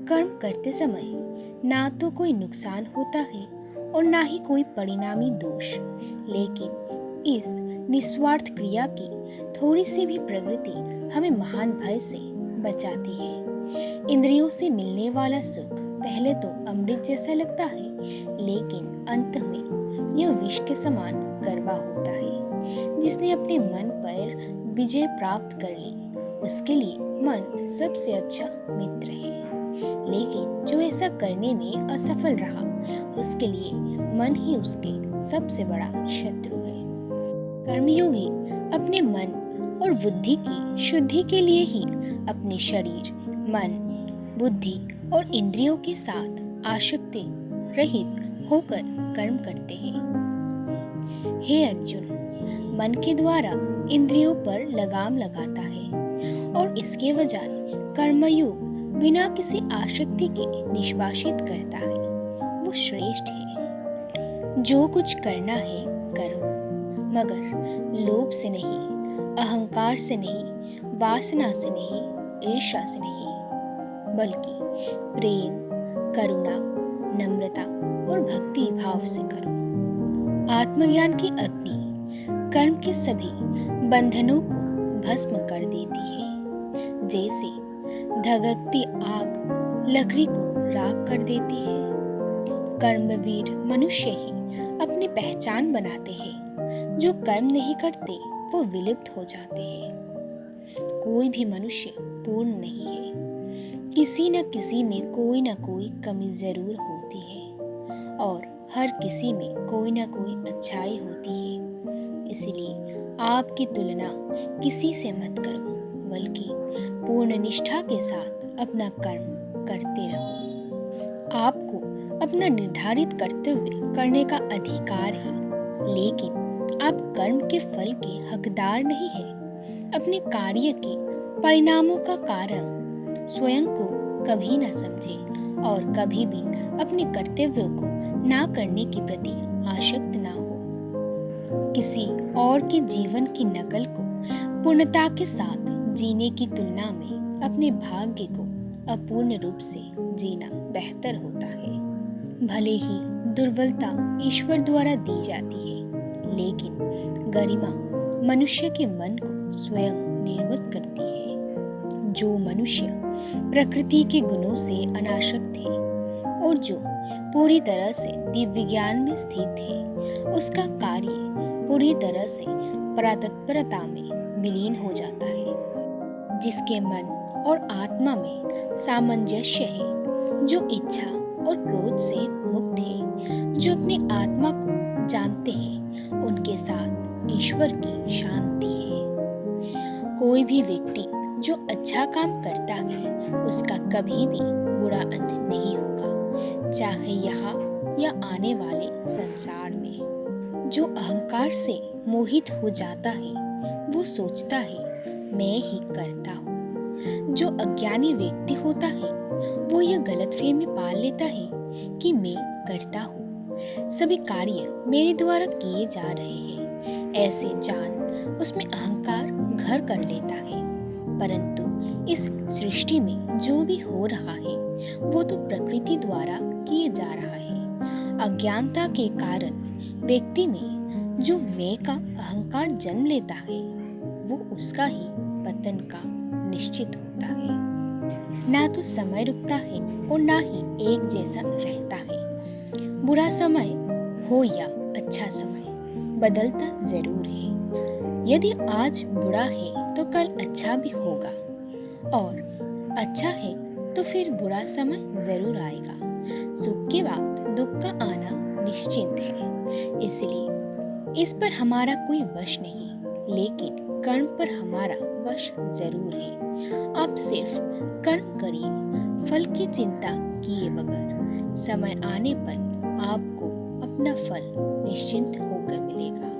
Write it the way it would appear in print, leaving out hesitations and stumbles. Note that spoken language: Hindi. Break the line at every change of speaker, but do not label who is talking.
कर्म करते समय ना तो कोई नुकसान होता है और ना ही कोई परिणामी दोष, लेकिन इस निस्वार्थ क्रिया की थोड़ी सी भी प्रवृत्ति हमें महान भय से बचाती है। इंद्रियों से मिलने वाला सुख पहले तो अमृत जैसा लगता है, लेकिन अंत में यह विष के समान कड़वा होता है। जिसने अपने मन पर विजय प्राप्त कर ली, उसके लिए मन सबसे अच्छा मित्र है, लेकिन जो ऐसा करने में असफल रहा, उसके लिए मन ही उसके सबसे बड़ा शत्रु है। कर्मयोगी अपने मन और बुद्धि की शुद्धि के लिए ही अपने शरीर, मन, बुद्धि और इंद्रियों के साथ आसक्ति रहित होकर कर्म करते हैं। हे अर्जुन, मन के द्वारा इंद्रियों पर लगाम लगाता है और इसके बजाय कर्मयोग बिना किसी आसक्ति के निष्पादित करता है, वो श्रेष्ठ है। जो कुछ करना है करो, मगर लोभ से नहीं, अहंकार से नहीं, वासना से नहीं, ईर्ष्या से नहीं, बल्कि प्रेम, करुणा, नम्रता और भक्ति भाव से करो। आत्मज्ञान की अग्नि कर्म के सभी बंधनों को भस्म कर देती है। जैसे धगकती आग लकड़ी को राख कर देती है। कर्मवीर मनुष्य ही अपनी पहचान बनाते हैं। जो कर्म नहीं करते वो विलुप्त हो जाते हैं। कोई भी मनुष्य पूर्ण नहीं है। किसी न किसी में कोई न कोई कमी जरूर होती है और हर किसी में कोई न कोई अच्छाई होती है। इसलिए आपकी तुलना किसी से मत करो, बल्कि पूर्ण निष्ठा के साथ अपना कर्म करते रहो। आपको अपना निर्धारित कर्तव्य करने का अधिकार है, लेकिन आप कर्म के फल के हकदार नहीं हैं। अपने कार्य के परिणामों का कारण स्वयं को कभी न समझें और कभी भी अपने कर्तव्यों को ना करने के प्रति आसक्त ना हो। किसी और के जीवन की नकल को पूर्णता के साथ जीने की तुलना में अपने भाग्य को अपूर्ण रूप से जीना बेहतर होता है। भले ही दुर्बलता ईश्वर द्वारा दी जाती है, लेकिन गरिमा मनुष्य के मन को स्वयं निर्मित करती है। जो मनुष्य प्रकृति के गुणों से अनासक्त है और जो पूरी तरह से दिव्य ज्ञान में स्थित है, उसका कार्य पूरी तरह से परातत्परता में विलीन हो जाता है। जिसके मन और आत्मा में सामंजस्य है, जो इच्छा और क्रोध से मुक्त है, जो अपनी आत्मा को जानते हैं, उनके साथ ईश्वर की शांति है। कोई भी व्यक्ति जो अच्छा काम करता है, उसका कभी भी बुरा अंत नहीं होगा, चाहे यहाँ या आने वाले संसार में। जो अहंकार से मोहित हो जाता है, वो सोचता है मैं ही करता हूँ। जो अज्ञानी व्यक्ति होता है, वो यह गलतफहमी पाल लेता है कि मैं करता हूँ, सभी कार्य मेरे द्वारा किए जा रहे हैं। ऐसे जान उसमें अहंकार घर कर लेता है। परंतु इस सृष्टि में जो भी हो रहा है, वो तो प्रकृति द्वारा किए जा रहा है। अज्ञानता के कारण व्यक्ति में जो मैं का अहंकार जन्म लेता है, वो उसका ही पतन का निश्चित होता है। ना तो समय रुकता है और ना ही एक जैसा रहता है। बुरा समय हो या अच्छा समय, बदलता जरूर है। यदि आज बुरा है तो कल अच्छा भी होगा, और अच्छा है तो फिर बुरा समय जरूर आएगा। सुख के बाद दुख का आना निश्चित है। इसलिए इस पर हमारा कोई वश नहीं, लेकिन कर्म पर हमारा वश जरूर है। आप सिर्फ कर्म करिए, फल की चिंता किए बगैर। समय आने पर आपको अपना फल निश्चिंत होकर मिलेगा।